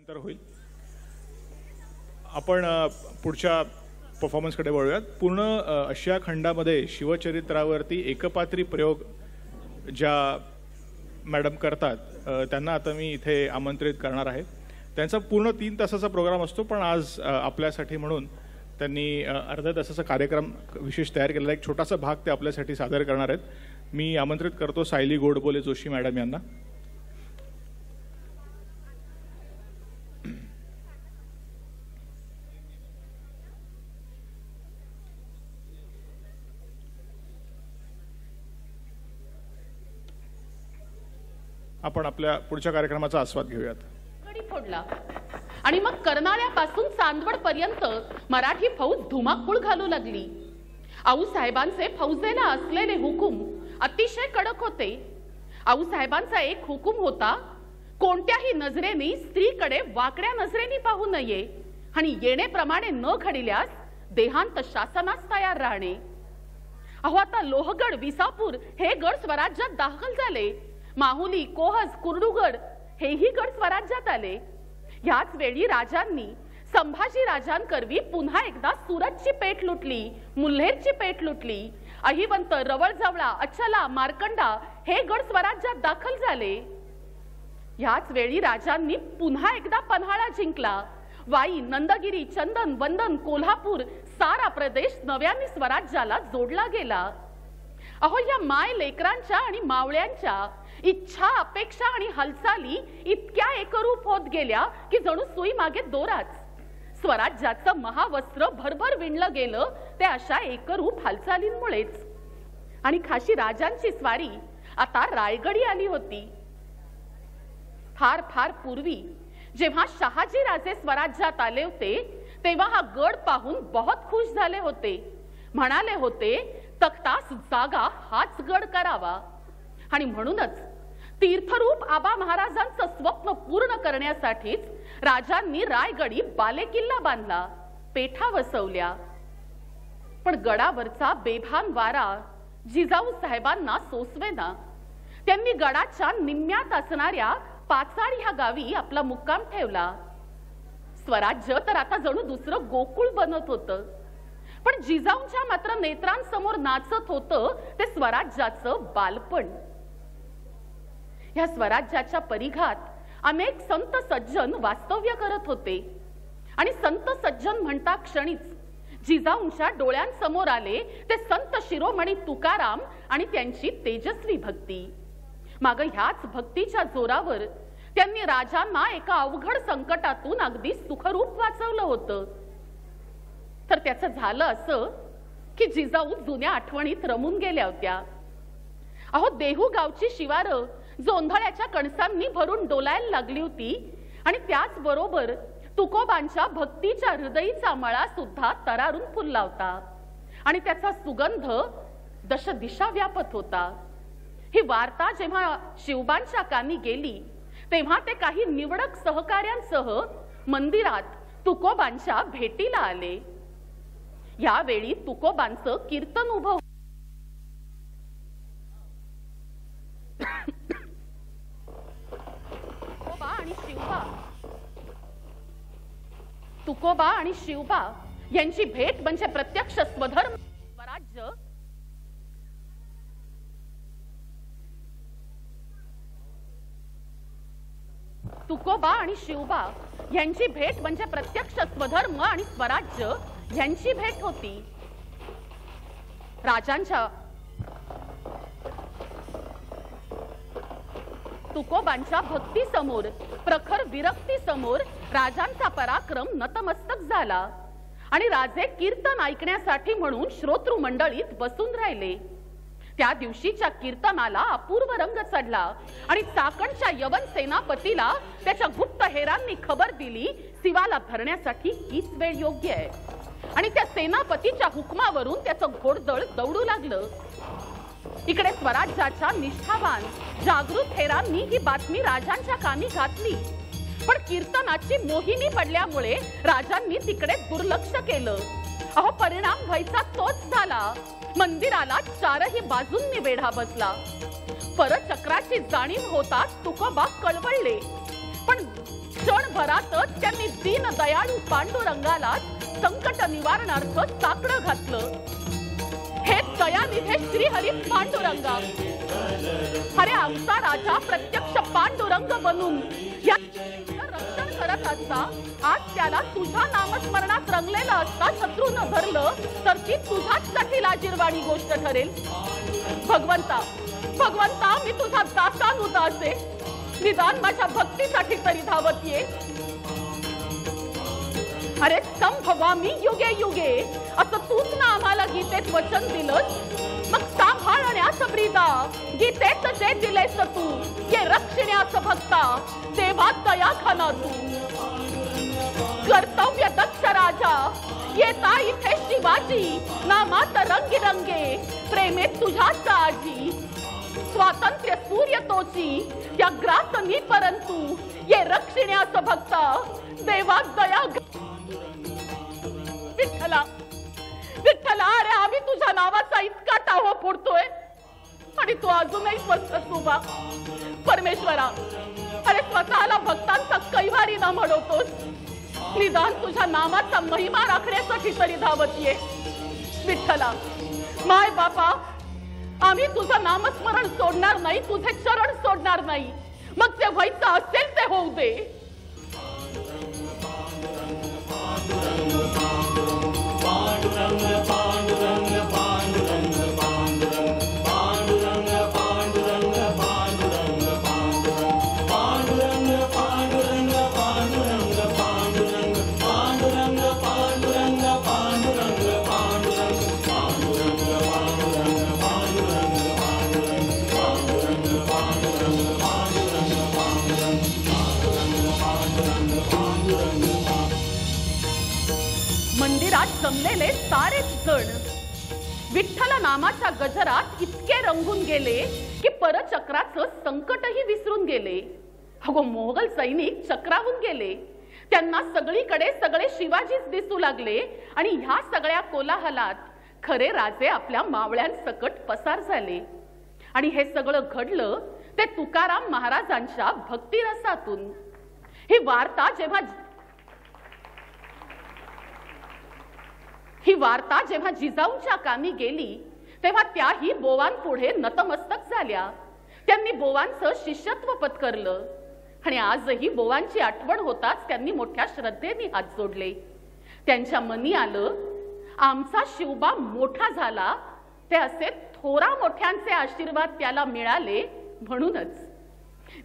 नंतर होईल. आपण पुढच्या परफॉर्मन्सकडे वळूयात. पूर्ण आशिया खंडामध्ये शिवचरित्रावरती एकपात्री प्रयोग ज्या मॅडम करतात त्यांना आता मी इथे आमंत्रित करणार आहे. त्यांचा पूर्ण 3 तासाचा प्रोग्राम असतो, पण आज आपल्यासाठी म्हणून त्यांनी अर्ध्या तासाचा कार्यक्रम विशेष तयार केलेला. एक छोटासा भाग ते आपल्यासाठी सादर करणार आहेत. मी आमंत्रित करतो सायली गोडबोले जोशी मॅडम यांना. आपण आपल्या पुढच्या कार्यक्रमाचा आस्वाद घेऊयात. गडी फोडला आणि मग कर्नाळ्यापासून चांदवड पर्यंत मराठी फौज धुमाकूळ घालू लागली. आऊसाहेबांचे फौजेला असलेले हुकूम अतिशय कडक होते. आऊसाहेबांचा एक हुकूम होता, कोणत्याही नजरेने स्त्रीकडे वाकड्या नजरेने पाहू नये आणि येणेप्रमाणे न घडिल्यास देहांत शासनास तयार राहणे. अहो, आता लोहगड, विसापूर हे गड स्वराज्यात दाखल झाले. माहुली, कोहज, कुर्डुगड हेही गड स्वराज्यात आले. याच वेळी राजांनी संभाजी राजांकरवी पुन्हा एकदा सुरतची पेठ लुटली, मुल्हेरची पेठ लुटली. अहिवंत, रवळजवळा, अचला, मार्कंडा हे गड स्वराज्यात दाखल झाले. याच वेळी राजांनी पुन्हा एकदा पन्हाळा जिंकला. वाई, नंदगिरी, चंदन, वंदन, कोल्हापूर सारा प्रदेश नव्याने स्वराज्याला जोडला गेला. अहो, या माय लेकरांच्या आणि मावळ्यांच्या इच्छा, अपेक्षा आणि हालचाली इतक्या एकरूप होत गेल्या की जणू सुई मागे दोराच. स्वराज्याचं महावस्त्र भरभर विणलं गेलं ते अशा एकरूप हालचालींमुळेच. आणि खाशी राजांची स्वारी आता रायगडी आली होती. फार फार पूर्वी जेव्हा शहाजी राजे स्वराज्यात आले होते तेव्हा हा गड पाहून बहुत खुश झाले होते. म्हणाले होते, तख्तास जागा हाच गड करावा. आणि म्हणूनच तीर्थरूप आबा महाराजांचं स्वप्न पूर्ण करण्यासाठीच राजांनी रायगडी बालेकिल्ला बांधला, पेठा वसवल्या. पण गडावरचा बेभान वारा जिजाऊ साहेबांना सोसवेना. त्यांनी गडाच्या निम्म्यात असणाऱ्या पाचाड ह्या गावी आपला मुक्काम ठेवला. स्वराज्य तर आता जणू दुसरं गोकुळ बनत होतं. पण जिजाऊंच्या मात्र नेत्रांसमोर नाचत होतं ते स्वराज्याचं बालपण. या स्वराज्याच्या परिघात अनेक संत सज्जन वास्तव्य करत होते. आणि संत सज्जन म्हणता क्षणीच जिजाऊंच्या डोळ्यांसमोर आले ते संत शिरोमणी तुकाराम आणि त्यांची तेजस्वी भक्ती. माग ह्याच भक्तीच्या जोरावर त्यांनी राजांना एका अवघड संकटातून अगदी सुखरूप वाचवलं होतं. तर त्याचं झालं असं की जिजाऊ जुन्या आठवणीत रमून गेल्या होत्या. अहो, देहू गावची शिवारं जोंधळ्याच्या कणसांनी भरून डोलायला लागली होती. आणि त्याच बरोबर तुकोबांच्या भक्तीच्या हृदयीचा मळा सुद्धा तरारून फुलला होता. आणि त्याचा सुगंध दश दिशा व्यापत होता. ही वार्ता जेव्हा शिवबांच्या कानी गेली तेव्हा ते काही निवडक सहकार्यांसह मंदिरात तुकोबांच्या भेटीला आले. यावेळी तुकोबांचं कीर्तन उभं तुकोबा आणि शिवबा यांची भेट म्हणजे प्रत्यक्ष स्वधर्म स्वराज्य. तुकोबा आणि शिवबा यांची भेट म्हणजे प्रत्यक्ष स्वधर्म आणि स्वराज्य यांची भेट होती. राजांच्या तुकोबांच्या भक्ती समोर, प्रखर विरक्ती समोर राजांचा पराक्रम नतमस्तक झाला. आणि राजे कीर्तन ऐकण्यासाठी म्हणून श्रोतृ मंडळीत बसून राहिले. त्या दिवशीच्या कीर्तनाला अपूर्व रंग चढला. आणि चाकणच्या यवन सेनापतीला त्याच्या गुप्त हेरांनी खबर दिली, शिवाला धरण्यासाठी हीच वेळ योग्य आहे. आणि त्या सेनापतीच्या हुकमावरून त्याचं घोडदळ दौडू लागलं. इकडे स्वराज्याच्या निष्ठावान जागृत हेरांनी ही बातमी राजांच्या कानी घातली. पण कीर्तनाची मोहिनी पडल्यामुळे राजांनी तिकडे दुर्लक्ष केलं. अहो, परिणाम व्हायचा तोच झाला. मंदिराला चारही बाजूंनी वेढा बसला. परचक्राची जाणीव होताच तुकोबा कळवळले. पण क्षणभरातच त्यांनी दीन दयाळू पांडुरंगाला संकट निवारणार्थ साकडं घातलं. हे दयानिधे श्रीहरी पांडुरंगा, अरे आमचा राजा प्रत्यक्ष पांडुरंग बनून या रक्षण करत असता आज त्याला तुझ्या नामस्मरणात रंगलेला असता शत्रूनं धरलं तर ती तुझ्याचसाठी लाजिरवाणी गोष्ट ठरेल. भगवंता भगवंता, मी तुझा दासानुदास आहे, निदान माझ्या भक्तीसाठी तरी धावत ये. अरे संभवामी युगे युगे असं तूच ना आम्हाला गीतेत वचन दिलंस. मग सांभाळण्यास ब्रीदा गीतेत जे दिलेस तू, ये रक्षण्यास भक्ता देवा दया खाना तू. कर्तव्य दक्ष राजा येता इथे शिवाजी, नामात रंगीरंगे प्रेमेत तुझ्याच आजी. स्वातंत्र्य सूर्य तोची या ग्रासनी, परंतु ये रक्षण्यास भक्ता देवा दया. विठ्ठला विठ्ठला, अरे आम्ही तुझ्या नावाचा इतका टाहो फोडतोय आणि तू अजूनही स्वस्थ उभा. परमेश्वरा, अरे स्वतःला भक्तांचा कैवारी न म्हणवतोस, निदान तुझ्या नामाचा महिमा राखण्यासाठी तरी धावत ये. विठ्ठला, माय बापा, आम्ही तुझं नामस्मरण सोडणार नाही, तुझे चरण सोडणार नाही. मग जे व्हायचं असेल ते होऊ दे. मंदिरात जमलेले सारेच जण विठ्ठल नामाच्या गजरात इतके रंगून गेले की परचक्राचं संकटही विसरून गेले. अगो, मोगल सैनिक चक्रावून गेले. त्यांना सगळीकडे सगळे शिवाजीच दिसू लागले आणि ह्या सगळ्या कोलाहलात खरे राजे आपल्या मावळ्यांसकट पसार झाले. आणि हे सगळं घडलं ते तुकाराम महाराजांच्या भक्तिरसातून. ही वार्ता जेव्हा जिजाऊंच्या कानी गेली तेव्हा त्याही बोवांपुढे नतमस्तक झाल्या. त्यांनी बोवांचं शिष्यत्व पत्करलं आणि आजही बोवांची आठवण होताच त्यांनी मोठ्या श्रद्धेने हात जोडले. त्यांच्या मनी आलं, आमचा शिवबा मोठा झाला ते असे थोरा मोठ्यांचे आशीर्वाद त्याला मिळाले म्हणूनच.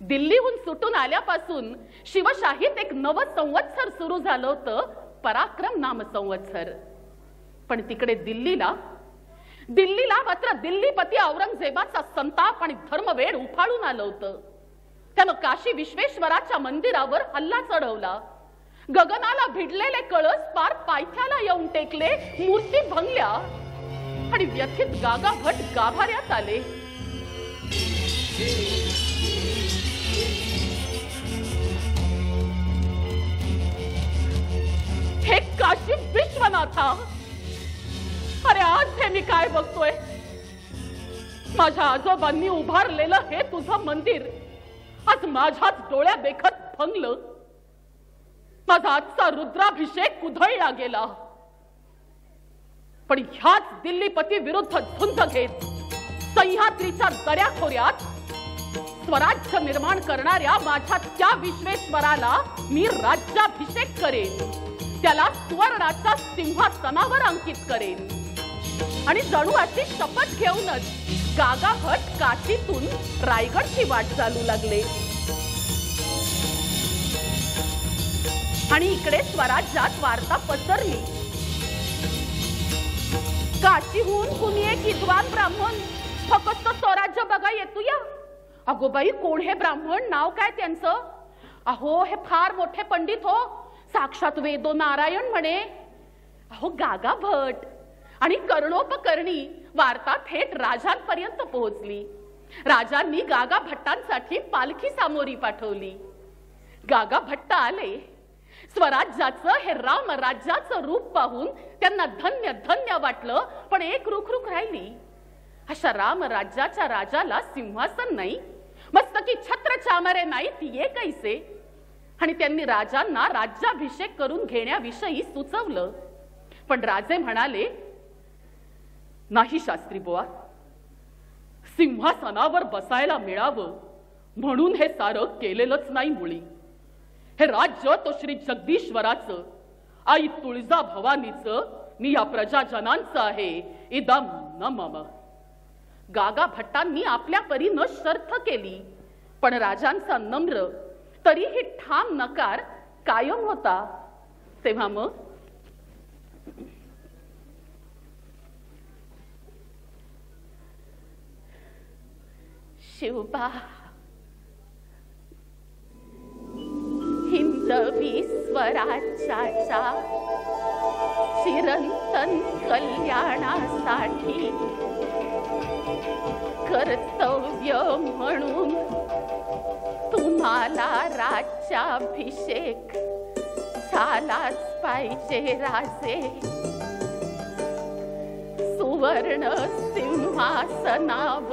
दिल्लीहून सुटून आल्यापासून शिवशाहीत एक नव संवत्सर सुरू झालं होतं, पराक्रम नाम संवत्सर. पण तिकडे दिल्लीला मात्र दिल्लीपती औरंगजेबाचा संताप आणि धर्मवेड उफाळून आलं होतं. त्यानं काशी विश्वेश्वराच्या मंदिरावर हल्ला चढवला. गगनाला भिडलेले कळस पार पायथ्याला येऊन टेकले, मूर्ती भंगल्या आणि व्यथित गागा भट गाभाऱ्यात आले. हे काशी विश्वनाथा, अरे आज हे मी काय बघतोय? माझ्या आजोबांनी उभारलेलं हे तुझं मंदिर आज माझ्याच डोळ्या देखत भंगलं. माझा आजचा रुद्राभिषेक कुधळला गेला. पण ह्याच दिल्लीपती विरुद्ध झुंज घेत सह्याद्रीच्या दऱ्याखोऱ्यात स्वराज्य निर्माण करणाऱ्या माझ्या त्या विश्वेश्वराला मी राज्याभिषेक करेन. त्याला सुवर्णाच्या सिंहासनावर अंकित करेन. आणि जणू अशी शपथ घेऊनच गागा भट काशीतून रायगडची वाट चालू लागले. आणि इकडे स्वराज्यात वार्ता पसरली. काशीहून कुणी एक विद्वान ब्राह्मण फक्त स्वराज्य बघा येतोया. अगो बाई, कोण हे ब्राह्मण? नाव काय त्यांचं? अहो, हे फार मोठे पंडित हो, साक्षात वेदो नारायण म्हणे. अहो, गागा भट. आणि कर्णोपकर्णी वार्ता थेट राजांपर्यंत पोहोचली. राजांनी गागा भट्टांसाठी पालखी सामोरी पाठवली. गागा भट्ट आले. स्वराज्याचं हे राम राज्याचं रूप पाहून त्यांना धन्य धन्य वाटलं. पण एक रुखरुख राहिली. अशा राम राज्याच्या राजाला सिंहासन नाही, मस्तकी छत्र चामरे नाही, ती ये कैसे? आणि त्यांनी राजांना राज्याभिषेक करून घेण्याविषयी सुचवलं. पण राजे म्हणाले, नाही शास्त्री बुवा, सिंहासनावर बसायला मिळावं म्हणून हे सारं केलेलंच नाही मुळी. हे राज्य तो श्री जगदीश्वराचं, आई तुळजा भवानीचं नि या प्रजाजनांचं आहे. इदम न मम. गागा भट्टांनी आपल्या परीनं शर्थ केली, पण राजांचा नम्र तरीही ठाम नकार कायम होता. तेव्हा मग शिवबा, हिंदवी स्वराज्याच्या चिरंतन कल्याणासाठी कर्तव्य म्हणून तुम्हाला राज्याभिषेक झालाच पाहिजे राजे. सुवर्ण सिंहासनावरील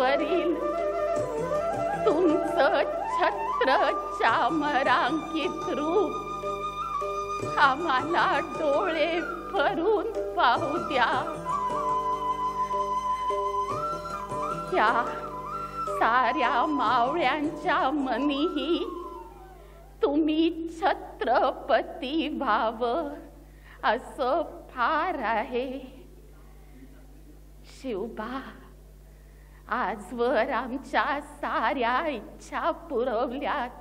तुमचं छत्र चामरांकित रूप आम्हाला डोळे भरून पाहू द्या. या साऱ्या मावळ्यांच्या मनीही तुम्ही छत्रपती व्हावं असं फार आहे. शिवबा, आजवर आमच्या साऱ्या इच्छा पुरवल्यात.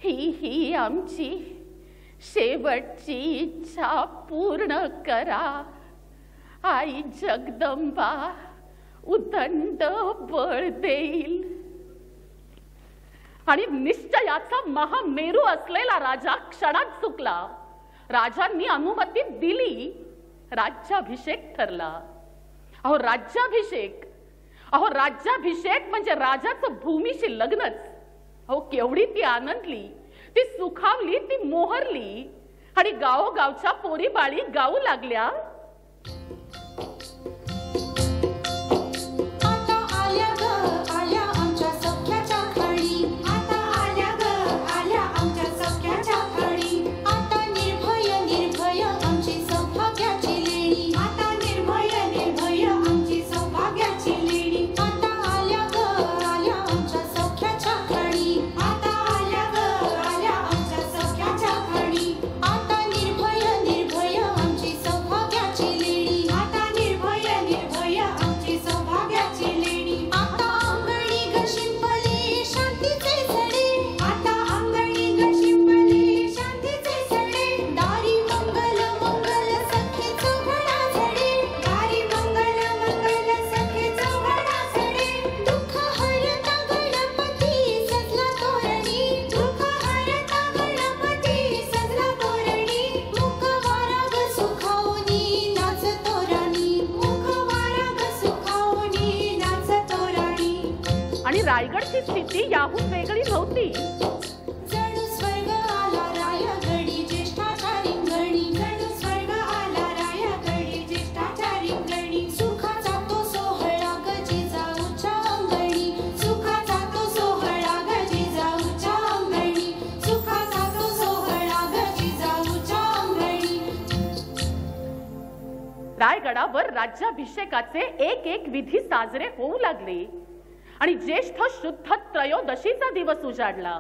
ही आमची शेवटची इच्छा पूर्ण करा. आई जगदंबा उदंड बळ देईल. आणि निश्चयाचा महामेरू असलेला राजा क्षणात चुकला. राजांनी अनुमती दिली, राज्याभिषेक ठरला. अहो राज्याभिषेक म्हणजे राजाचं भूमीशी लग्नच. अहो केवढी ती आनंदली, ती सुखावली, ती मोहरली. आणि गावोगावच्या पोरी बाळी गाऊ लागल्या, आणि रायगडची स्थिती याहून वेगळी नव्हती. जणू स्वर्ग आला रायगडी ज्येष्ठाचारिंगणी. जणू स्वर्ग आला रायगडी ज्येष्ठाचारिंगणी. सुखाचा तो सोहळा गजी जाऊच्या अंगणी. सुखाचा तो सोहळा गजी जाऊच्या अंगणी. सुखाचा तो सोहळा गजी जाऊच्या अंगणी. रायगडावर राज्याभिषेकाचे एक विधी साजरे होऊ लागले. आणि ज्येष्ठ शुद्ध त्रयोदशीचा दिवस उजाडला.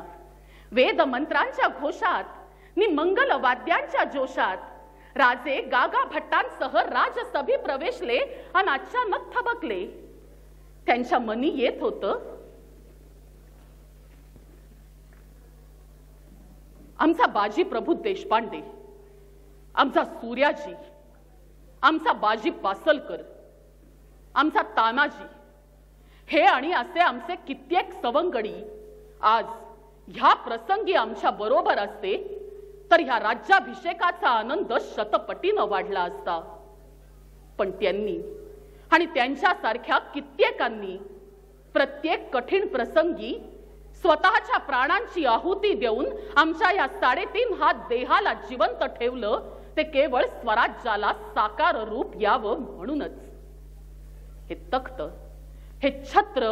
वेद मंत्रांच्या घोषात नि मंगल वाद्यांच्या जोशात राजे गागा भट्टांसह राजसभी प्रवेशले आणि अचानक थबकले. त्यांच्या मनी येत होतं, आमचा बाजी प्रभू देशपांडे, आमचा सूर्याजी, आमचा बाजी पासलकर, आमचा तानाजी, हे आणि असे आमचे कित्येक सवंगडी आज ह्या प्रसंगी आमच्या बरोबर असते तर ह्या राज्याभिषेकाचा आनंद शतपटीनं वाढला असता. पण त्यांनी आणि त्यांच्यासारख्या कित्येकांनी प्रत्येक कठीण प्रसंगी स्वतःच्या प्राणांची आहुती देऊन आमच्या या 3.5 हात देहाला जिवंत ठेवलं, ते केवळ स्वराज्याला साकार रूप यावं म्हणूनच. हे तख्त, हे छत्र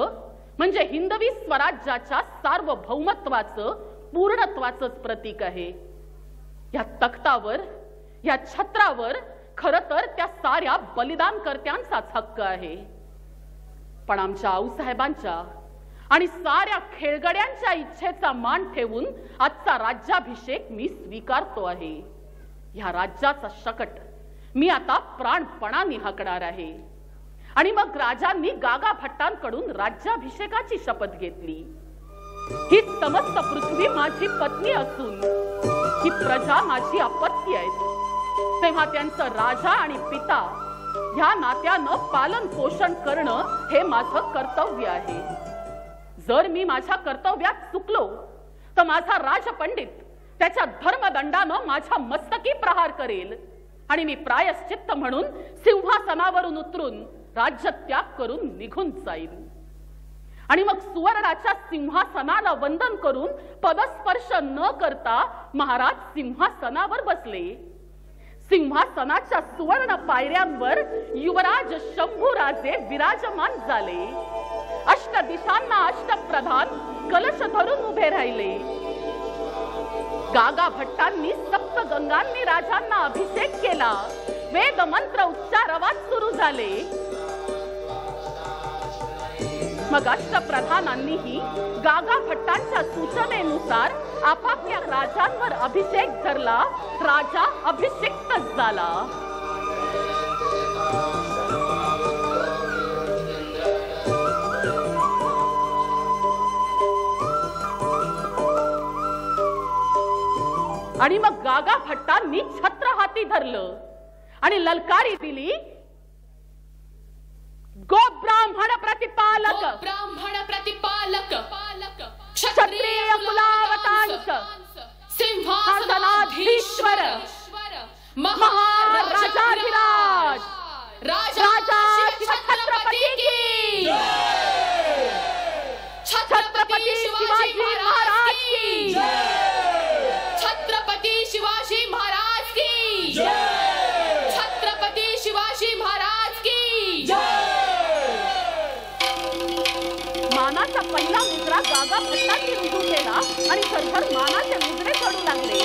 म्हणजे हिंदवी स्वराज्याच्या सार्वभौमत्वाचं पूर्णत्वाचंच प्रतीक आहे. या तख्तावर, या छत्रावर खरं तर त्या साऱ्या बलिदानकर्त्यांचाच हक्क आहे. पण आमच्या आऊसाहेबांच्या आणि साऱ्या खेळगड्यांच्या इच्छेचा मान ठेवून आजचा राज्याभिषेक मी स्वीकारतो आहे. ह्या राज्याचा शकट मी आता प्राणपणाने हाकणार आहे. आणि मग राजांनी गागा भट्टांकडून राज्याभिषेकाची शपथ घेतली. ही समस्त पृथ्वी माझी पत्नी असून ही प्रजा माझी अपत्य आहेत. तेव्हा त्यांचं राजा आणि पिता ह्या नात्यानं पालन पोषण करणं हे माझं कर्तव्य आहे. जर मी माझ्या कर्तव्यात चुकलो तर माझा राजपंडित त्याच्या धर्मदंडानं माझ्या मस्तकी प्रहार करेल आणि मी प्रायश्चित्त म्हणून सिंहासनावरून उतरून राज्यत्याग करून निघून जाईल. आणि मग सुवर्णाच्या सिंहासनाला वंदन करून पदस्पर्श न करता महाराज सिंहासनावर बसले. सिंहासनाच्या सुवर्ण पायऱ्यांवर युवराज शंभूराजे विराजमान झाले. अष्ट दिशांना अष्टप्रधान कलश धरून उभे राहिले. गागा भट्टांनी सप्त गंगांनी राजांना अभिषेक केला. वेद मंत्र उच्चारवाद सुरू झाले. मग अष्टप्रधानांनीही गागा भट्टांच्या सूचनेनुसार आपापल्या राजांवर अभिषेक धरला. राजा अभिषिक्त झाला. आणि मग गागा भट्टांनी छत्र हाती धरलं आणि ललकारी दिली, गो ब्राह्मण प्रतिपालक, क्षत्रिय कुलावतांश, सिंहासनाधीश्वर, महाराजाधिराज राजा छत्रपती की, छत्रपती शिवाजी महाराज की, छत्रपती शिवाजी महाराज की, छत्रपती शिवाजी महाराज की. मानाचा पहिला मुद्रा गागा भट्टांनी रुजू केला आणि सरभर मानाचे मुद्रे चढू लागले.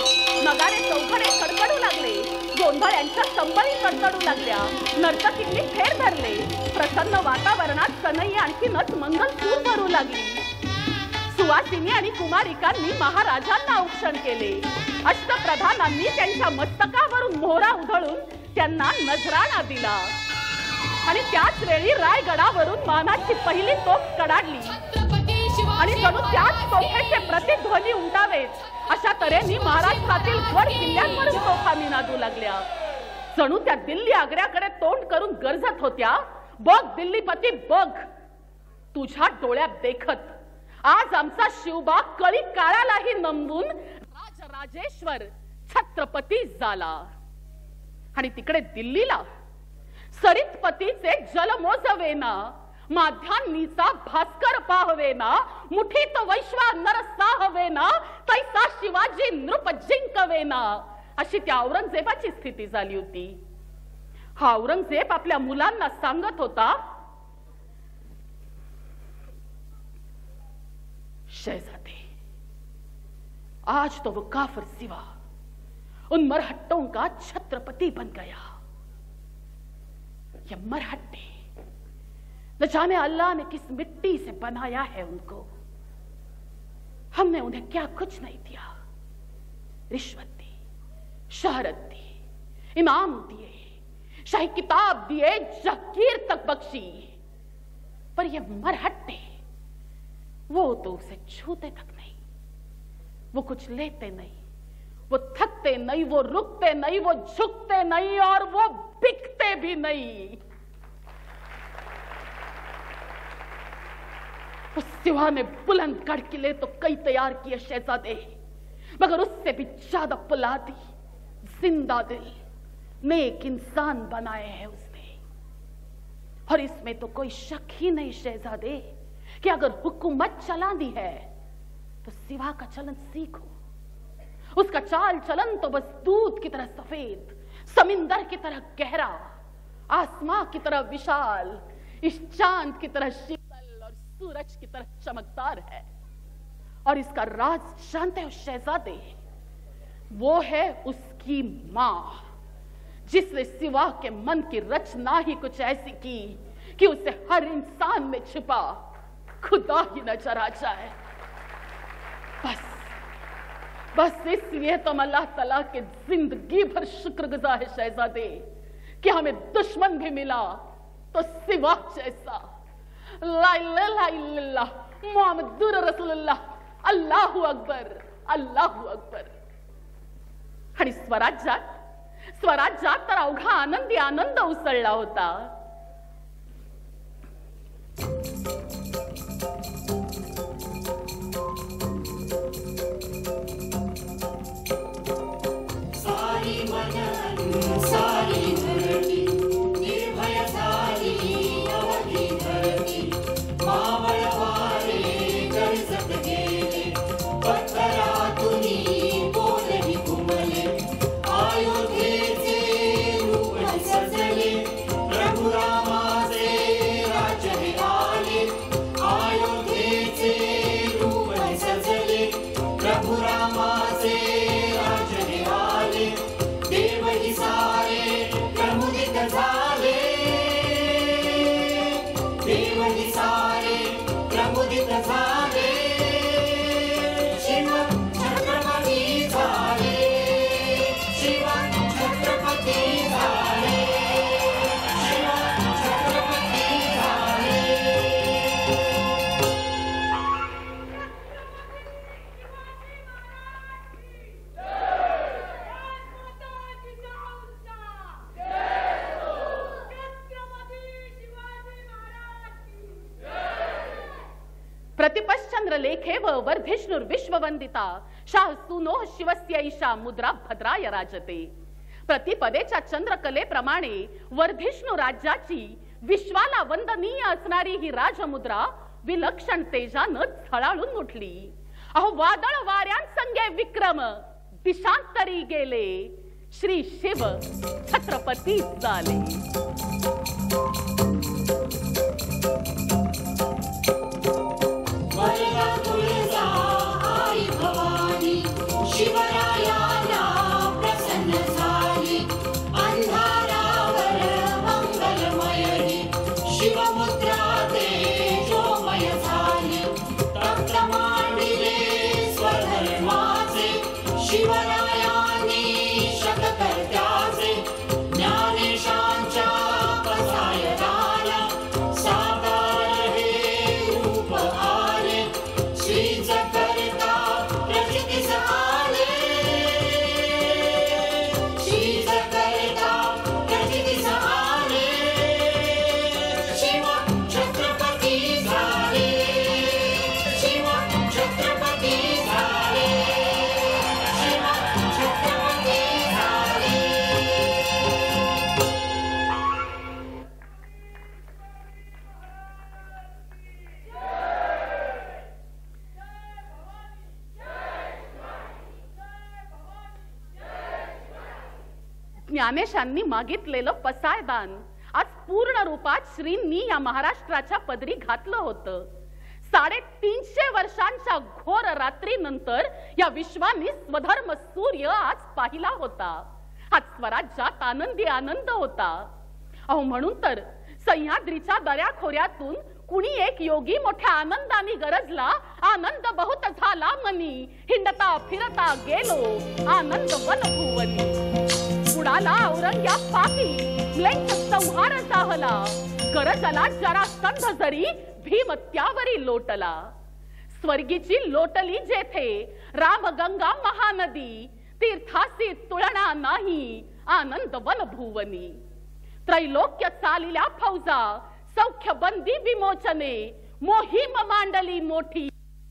नगारे चौघडे कडकडू लागले. गोंधळ्यांच्या संबळी कडकडू लागल्या. नर्तकींनी फेर धरले. प्रसन्न वातावरणात सनई आणखीनच मंगलसूर भरू लागली. सुवासिनी आणि कुमारिकांनी महाराजांना औक्षण केले. अष्टप्रधानांनी त्यांच्या मस्तकावरून मोहरा उधळून त्यांना नजराणा दिला. आणि त्याच वेळी रायगडावरून मानाची पहिली तोफ कडाडली आणि जणू त्याच तोफेचे प्रतिध्वनी उमटावेत अशा तऱ्हेने महाराष्ट्रातील गड किल्ल्यांवरून तोफा निनादू लागल्या. जणू त्या दिल्ली आग्र्याकडे तोंड करून गरजत होत्या, बघ दिल्लीपती बघ, तुझ्या डोळ्यात देखत आज आमचा शिवबा कळी काळालाही नमवून राजराजेश्वर छत्रपती झाला. आणि तिकडे दिल्लीला सरितपतीचे जलमोजवेना, माध्यान्नीचा भास्कर पाहवेना, मुठीत वैश्वानर साहवेना, तैसा शिवाजी नृप जिंकवेना, अशी त्या औरंगजेबाची स्थिती झाली होती. हा औरंगजेब आपल्या मुलांना सांगत होता, शहजादे, आज तो वो काफिर सिवा उन मरहट्टों का छत्रपति बन गया. ये मरहट्टे न जाने अल्लाह ने किस मिट्टी से बनाया है उनको. हमने उन्हें क्या कुछ नहीं दिया. रिश्वत दी, शहरत दी, इनाम दिए, शाही किताब दिए, जगीर तक बख्शी, पर ये मरहट्टे वो तो उसे छूते तक नहीं. वो कुछ लेते नहीं, वो थकते नहीं, वो रुकते नहीं, वो झुकते नहीं और वो बिकते भी नहीं. उस सिवा ने बुलंद गढ़ किले तो कई तैयार किए शहजादे, मगर उससे भी ज्यादा पुलादी, जिंदा दिल, नेक इंसान बनाए हैं उसने. और इसमें तो कोई शक ही नहीं शहजादे कि अगर हुकूमत चलानी है तो सिवा का चलन सीखो. उसका चाल चलन तो बस दूध की तरह सफेद, समिंदर की तरह गहरा, आसमां की तरह विशाल, इस चांद की तरह शीतल और सूरज की तरह चमकदार है. और इसका राज जानते हो शहजादे, वो है उसकी मां, जिसने सिवा के मन की रचना ही कुछ ऐसी की कि उसे हर इंसान में छिपा खुदा ही नजर आ जाए। बस इसलिए तुम अल्लाह तआला के जिंदगी भर शुक्रगुजार है शहजादे कि हमें दुश्मन भी मिला तो सिवा जैसा। ला इलाहा इल्लल्लाह मुहम्मदुर रसूलुल्लाह, अल्लाहु अकबर, अल्लाहु अकबर। आणि स्वराज्यात तर अवघा आनंदी आनंद उसळला होता। प्रतिपश्चंद्र लेखे व वर्धिष्णुर विश्ववंदिता शाह सुनोह शिवस्य ईशा मुद्रा भद्राय राजते। प्रतिपदेच्या चंद्रकलेप्रमाणे वर्धिष्णु राज्याची विश्वाला वंदनीय असणारी ही राजमुद्रा विलक्षण तेजानं झळाळून उठली। अहो वादळ वाऱ्यांसंगे विक्रम दिशांतरी गेले, श्री शिव छत्रपती झाले। शिवरायाला प्रसन्न झाली, अंधारावर मंगलमय शिवमुद्रा तेजोमय झाली। तप्त मांडिले स्वधर्माचे शिवरायांनी शतकर्त्याचे, ज्ञानेशांच्या पसायदाना साकार हे रूप आले। श्रीच करता प्रचितीस आले, श्रीच करता प्रचितीस आले। शिव छत्रपती झाले, शिव छत्रपती झाले, शिव छत्रपती झाले। ज्ञानेशांनी मागितलेलं पसायदान आज पूर्ण रूपात श्रींनी या महाराष्ट्राच्या पदरी घातलं होतं। 350 वर्षांच्या घोर रात्रीनंतर या विश्वानी स्वधर्म सूर्य आज पाहिला होता। आज स्वराज्यात आनंदी आनंद होता। अहो म्हणून तर सह्याद्रीच्या दऱ्याखोऱ्यातून कुणी एक योगी मोठ्या आनंदाने गरजला, आनंद बहुत झाला मनी, हिंडता फिरता गेलो आनंद वनभुवनी। उडाला औरंग्या पाकी म्लेच्छ संहार चाहला, गरजला जरासंध जरी भीम त्यावरी लोटला। स्वर्गीची लोटली जेथे रामगंगा महानदी, तीर्थासी तुळना नाही आनंद वनभुवनी। त्रैलोक्य चालिल्या फौजा सौख्य बंदी विमोचने, मोहीम मांडली मोठी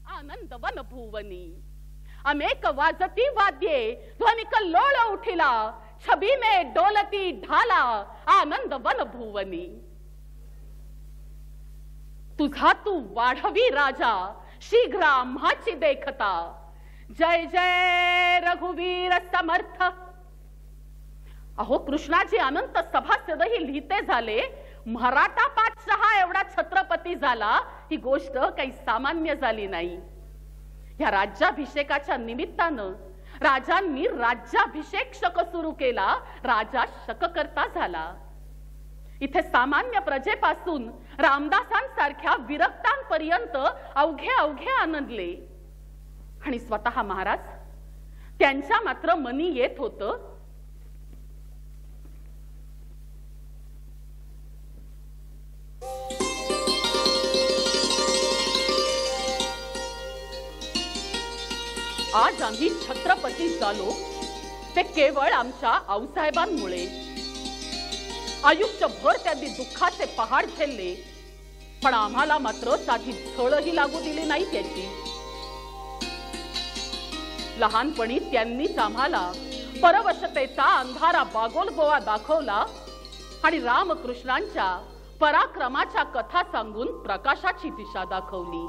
आनंद वनभुवनी। अनेक वाजती वाद्ये ध्वनिक लोळ उठिला, छबी में डोलती ढाला आनंद वनभुवनी। तुझा तू वाढवी राजा शीघ्र आम्हाची देखता, जय जय रघुवीर समर्थ। अहो कृष्णाची अनंत सभासदही लिहिते झाले, मराठा पातशाह एवढा छत्रपती झाला ही गोष्ट काही सामान्य झाली नाही। या राज्याभिषेकाच्या निमित्तानं राजांनी राज्याभिषेक शक सुरू केला, राजा शककर्ता झाला. इथे सामान्य प्रजेपासून रामदासांसारख्या विरक्तांपर्यंत अवघे अवघे आनंदले. आणि स्वतः महाराज त्यांच्या मात्र मनी येत होतं, आज आम्ही छत्रपती झालो ते केवळ आमच्या आऊसाहेबांमुळे. आयुष्यभर त्यांनी दुःखाचे पहाड झेलले, पण आम्हाला मात्र साधी झळही लागू दिली नाही त्याची. लहानपणी त्यांनीच आम्हाला परवशतेचा अंधारा बागोलगोवा दाखवला आणि रामकृष्णांच्या पराक्रमाच्या कथा सांगून प्रकाशाची दिशा दाखवली.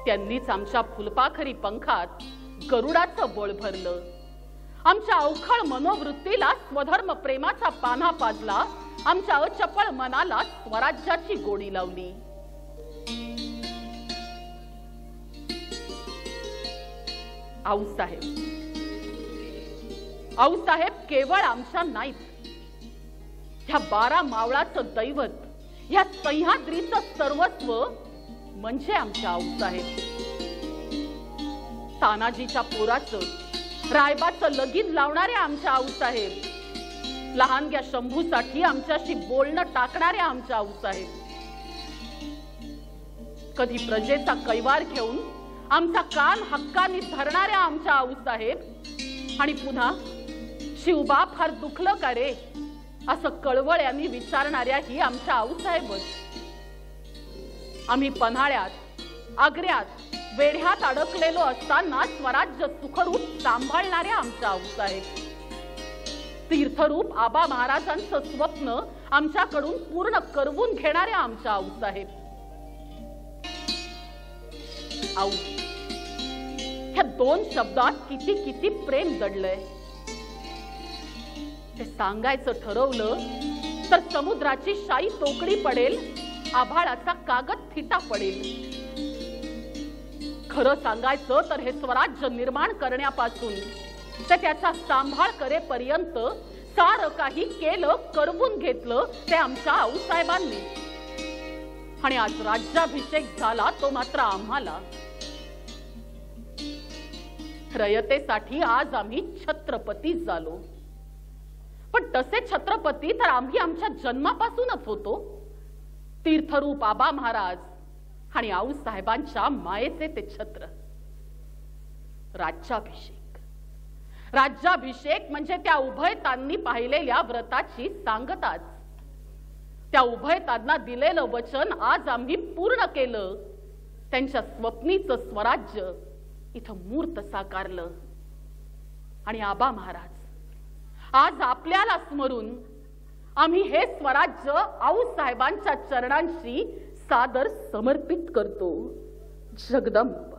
त्यांनीच आमच्या फुलपाखरी पंखात गरुडाचं बळ भरलं, आमच्या अवखळ मनोवृत्तीला स्वधर्म प्रेमाचा पान्हा पाजला, आमच्या अचपळ मनाला स्वराज्याची गोडी लावली. आऊसाहेब केवळ आमच्या नाहीत, ह्या 12 मावळाचं दैवत, ह्या सह्याद्रीचं सर्वस्व म्हणजे आमच्या आऊसाहेब. तानाजीच्या पोराचं रायबाचं लगीन लावणारे आमच्या आऊसाहेब, लहानग्या शंभूसाठी आमच्याशी बोलणं टाकणारे आमच्या आऊसाहेब, कधी प्रजेचा कैवार घेऊन आमचा कान हक्काने धरणाऱ्या आमच्या आऊसाहेब, आणि पुन्हा शिवबा फार दुखलं का रे असं कळवळ्यांनी विचारणाऱ्या ही आमच्या आऊसाहेबच. आम्ही पन्हाळ्यात, आग्र्यात, वेढ्यात अडकलेलो असताना स्वराज्य सुखरूप सांभाळणाऱ्या आमच्या आऊसाहेब, तीर्थरूप आबा महाराजांचं स्वप्न आमच्याकडून पूर्ण करवून घेणाऱ्या आमच्या आऊसाहेब. आऊ, ह्या 2 शब्दात किती किती प्रेम दडलंय. ते सांगायचं ठरवलं तर समुद्राची शाई तोकडी पडेल, आभाळाचा कागद थिटा पडेल. खरं सांगायचं तर हे स्वराज्य निर्माण करण्यापासून ते त्याचा सांभाळ करेपर्यंत सारं काही केलं, करवून घेतलं ते आमच्या आऊसाहेबांनी. आणि आज राज्याभिषेक झाला तो मात्र आम्हाला. रयतेसाठी आज आम्ही छत्रपती झालो, पण तसे छत्रपती तर आम्ही आमच्या जन्मापासूनच होतो. तीर्थरूप आबा महाराज आणि आऊसाहेबांच्या मायेचे ते छत्र. राज्याभिषेक, राज्याभिषेक म्हणजे त्या उभयतांनी पाहिलेल्या व्रताची सांगताच. त्या उभयतांना दिलेलं वचन आज आम्ही पूर्ण केलं. त्यांच्या स्वप्नीचं स्वराज्य इथं मूर्त साकारलं. आणि आबा महाराज आज आपल्याला स्मरून आम्ही हे स्वराज्य आऊसाहेबांच्या चरणांशी सादर समर्पित करतो. जगदंब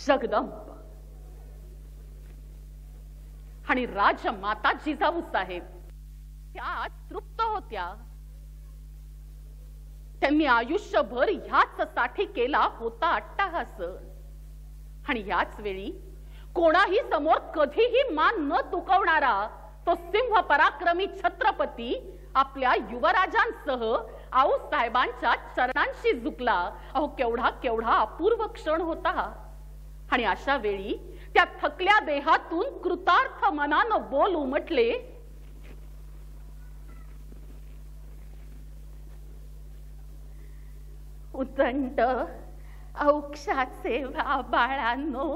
जगदंब. आणि राजमाता जिजाऊ साहेब त्या तृप्त होत्या. त्यांनी आयुष्यभर ह्याच साठी केला होता अट्टाहास. आणि याच वेळी कोणाही समोर कधीही मान न तुकवणारा तो सिंह पराक्रमी छत्रपती आपल्या युवराजांसह आऊसाहेबांच्या चरणांशी झुकला. अहो केवढा केवढा अपूर्व क्षण होता. आणि अशा वेळी त्या थकल्या देहातून कृतार्थ मनानं बोल उमटले. उदंड औक्षाचे बाळांनो,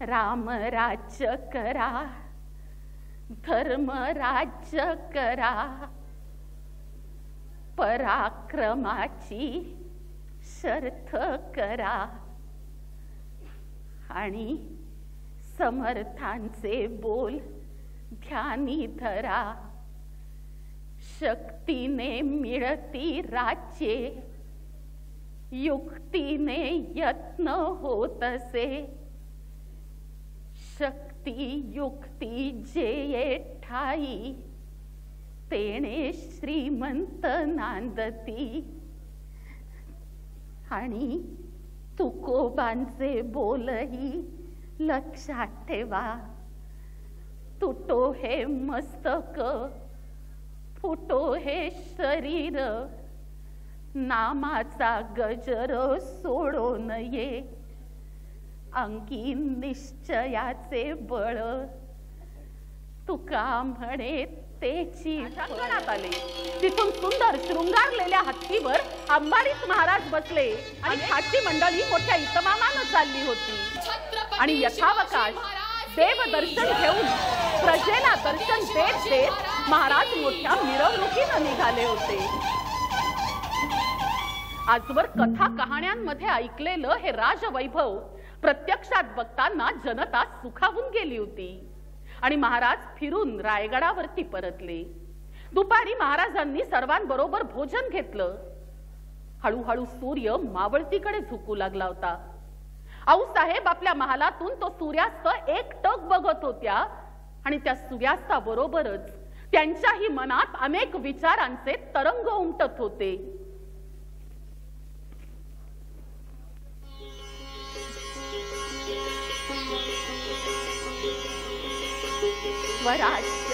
राम राज्य करा, धर्म राज्य करा, पराक्रमाची शर्थ करा आणि समर्थांचे बोल ध्यानी धरा. शक्तीने मिळती राज्ये, युक्तीने यत्न होत असे. शक्ती युक्ती जे ठाई, तेणे श्रीमंत नांदती. आणि तुकोबांचे बोलही लक्षात ठेवा. तुटो हे मस्तक, फुटो हे शरीर, नामाचा गजर सोडो नये. अंगी निश्चयाचे बळ, तुका म्हणे तेची अंगणात आले. तिथून सुंदर शृंगारलेल्या हत्तीवर अंबारीत महाराज बसले आणि खाची मंडळी मोठ्या इतमामानं चालली होती. आणि यथावकाश देवदर्शन घेऊन प्रजेला दर्शन देत देत महाराज मोठ्या मिरवणुकीनं निघाले होते. आजवर कथा कहाण्यांमध्ये ऐकलेलं हे राजवैभव प्रत्यक्षात बघताना जनता सुखावून गेली होती. आणि महाराज फिरून रायगडावरती परतले. दुपारी महाराजांनी सर्वांबरोबर भोजन घेतलं. हळूहळू सूर्य मावळतीकडे झुकू लागला होता. आऊसाहेब आपल्या महालातून तो सूर्यास्त एकटक बघत होत्या आणि त्या सूर्यास्ताबरोबरच त्यांच्याही मनात अनेक विचारांचे तरंग उमटत होते. स्वराज्य,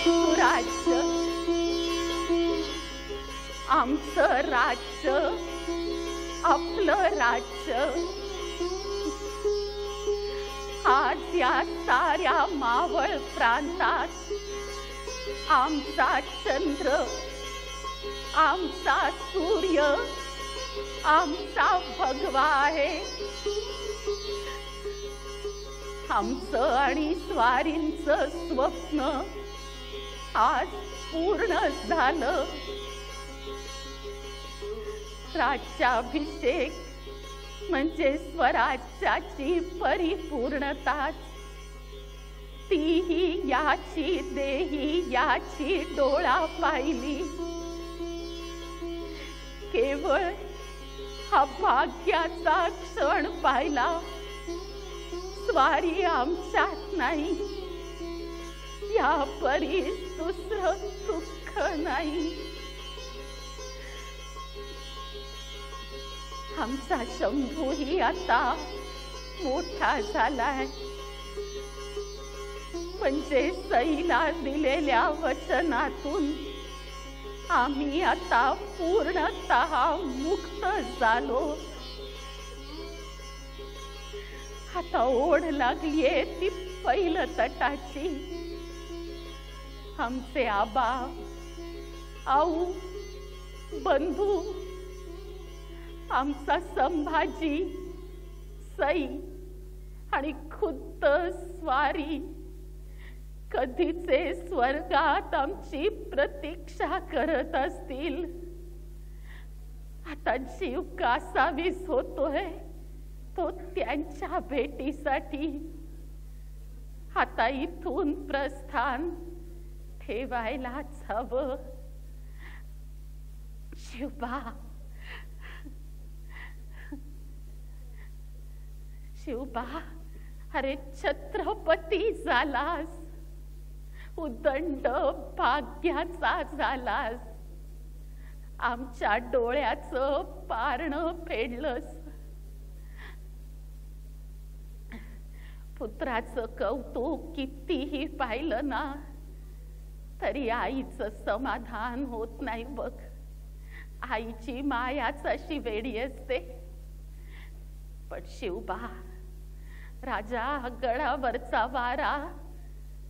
सुराज्य, आमचं राज्य, आपलं राज्य. आज या साऱ्या मावळ प्रांतात आमचा चंद्र, आमचा सूर्य, आमचा भगवा आहे. आमचं आणि स्वारींचं स्वप्न आज पूर्ण झालं. राज्याभिषेक म्हणजे स्वराज्याची परिपूर्णता. तीही याची देही याची डोळा पाहिली. केवळ हा भाग्याचा क्षण पाहिला. स्वारी आमच्यात नाही, या परी दुसरं दुःख नाही. आमचा शंभूही आता मोठा झालाय. म्हणजे सईला दिलेल्या वचनातून आम्ही आता पूर्णतः मुक्त झालो. आता ओढ लागलीये ती पहिलं तटाची. आमचे आबा, आऊ, बंधू, आमचा संभाजी, सई आणि खुद्द स्वारी कधीचे स्वर्गात आमची प्रतीक्षा करत असतील. आता जीव कासावीस होतोय तो त्यांच्या भेटीसाठी. आता इथून प्रस्थान ठेवायलाच हवं. शिवबा, शिवबा, अरे छत्रपती झालास, उदंड भाग्याचा झालास. आमच्या डोळ्याचं पारणं फेडलंस. पुत्राचं कौतुक कितीही पाहिलं ना तरी आईचं समाधान होत नाही बघ. आईची मायाच अशी वेडी असते. पण शिवबा, राजा गडावरचा वारा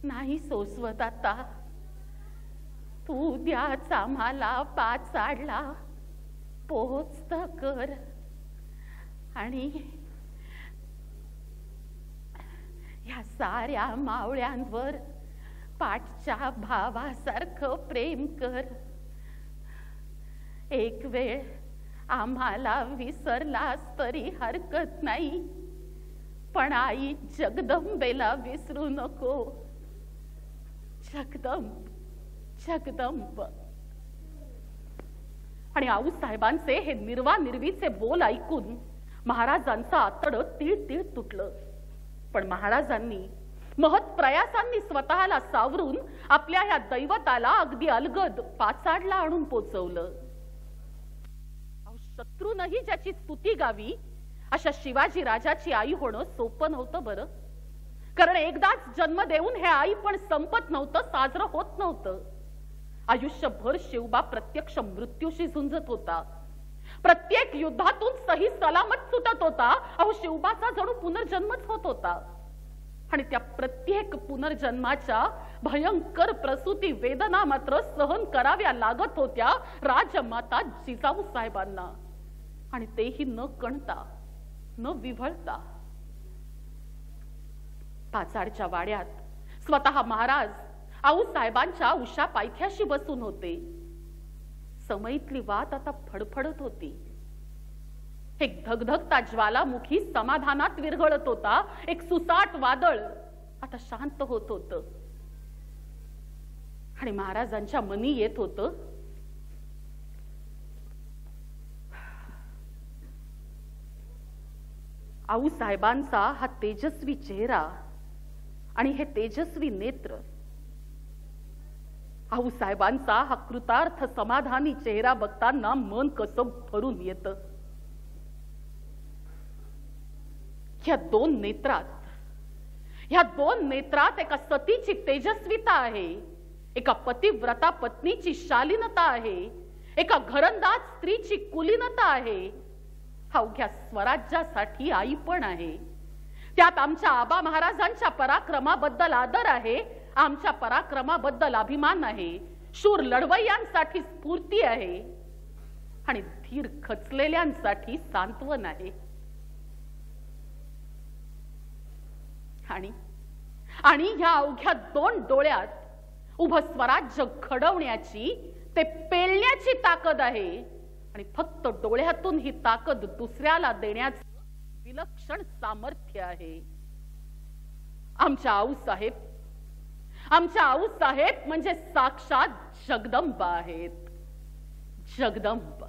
नाही सोसवत आता. तू उद्याच आम्हाला पाचाडला पोहोचत कर. आणि या साऱ्या मावळ्यांवर पाठच्या भावासारखं प्रेम कर. एक वेळ आम्हाला विसरलास तरी हरकत नाही, पण आई जगदंबेला विसरू नको. जगदंब, जगदंब. आणि आऊसाहेबांचे हे निर्वानिर्वीचे बोल ऐकून महाराजांचं आतड तीळ तीळ तुटलं. पण महाराजांनी महत् प्रयासांनी स्वतःला सावरून आपल्या या दैवताला अगदी अलगद पाचाडला आणून पोचवलं. शत्रून असूनही ज्याची स्तुती गावी अशा शिवाजी राजाची आई होणं सोपं नव्हतं बरं. कारण एकदाच जन्म देऊन हे आई पण संपत नव्हतं, साजरं होत नव्हतं. आयुष्यभर शिवबा प्रत्यक्ष मृत्यूशी झुंजत होता. प्रत्येक युद्धातून सही सलामत सुटत होता. अहो शिवबाचा जणू पुनर्जन्मच होत होता. आणि त्या प्रत्येक पुनर्जन्माच्या भयंकर प्रसूती वेदना मात्र सहन कराव्या लागत होत्या राजमाता जिजाऊ साहेबांना. आणि तेही न कणता न विव्हळता. पाचाडच्या वाड्यात स्वतः महाराज आऊसाहेबांच्या उशा पायथ्याशी बसून होते. समईतली वात आता फडफडत होती. एक धगधगता ज्वालामुखी समाधानात विरघळत होता. एक सुसाट वादळ आता शांत होत होत. आणि महाराजांच्या मनी येत होत, आऊसाहेबांचा हा तेजस्वी चेहरा आणि हे तेजस्वी नेत्र, आऊसाहेबांचा हा कृतार्थ समाधानी चेहरा बघताना मन कसं भरून येतं. ह्या दोन नेत्रात एका सतीची तेजस्विता आहे, एका पतिव्रता पत्नीची शालीनता आहे, एका घरंदाज स्त्रीची कुलीनता आहे. अवघ्या स्वराज्यासाठी आई पण आहे. त्यात आमच्या आबा महाराजांच्या पराक्रमाबद्दल आदर आहे, आमच्या पराक्रमाबद्दल अभिमान आहे, शूर लढवय्यांसाठी स्फूर्ती आहे आणि धीर खचलेल्यांसाठी सांत्वन आहे. आणि ह्या अवघ्या दोन डोळ्यात उभं स्वराज्य घडवण्याची, ते पेलण्याची ताकद आहे. आणि फक्त डोळ्यातून ही ताकद दुसऱ्याला देण्याचं विलक्षण सामर्थ्य आहे. आमच्या आऊसाहेब म्हणजे साक्षात जगदंबा आहेत. जगदंब.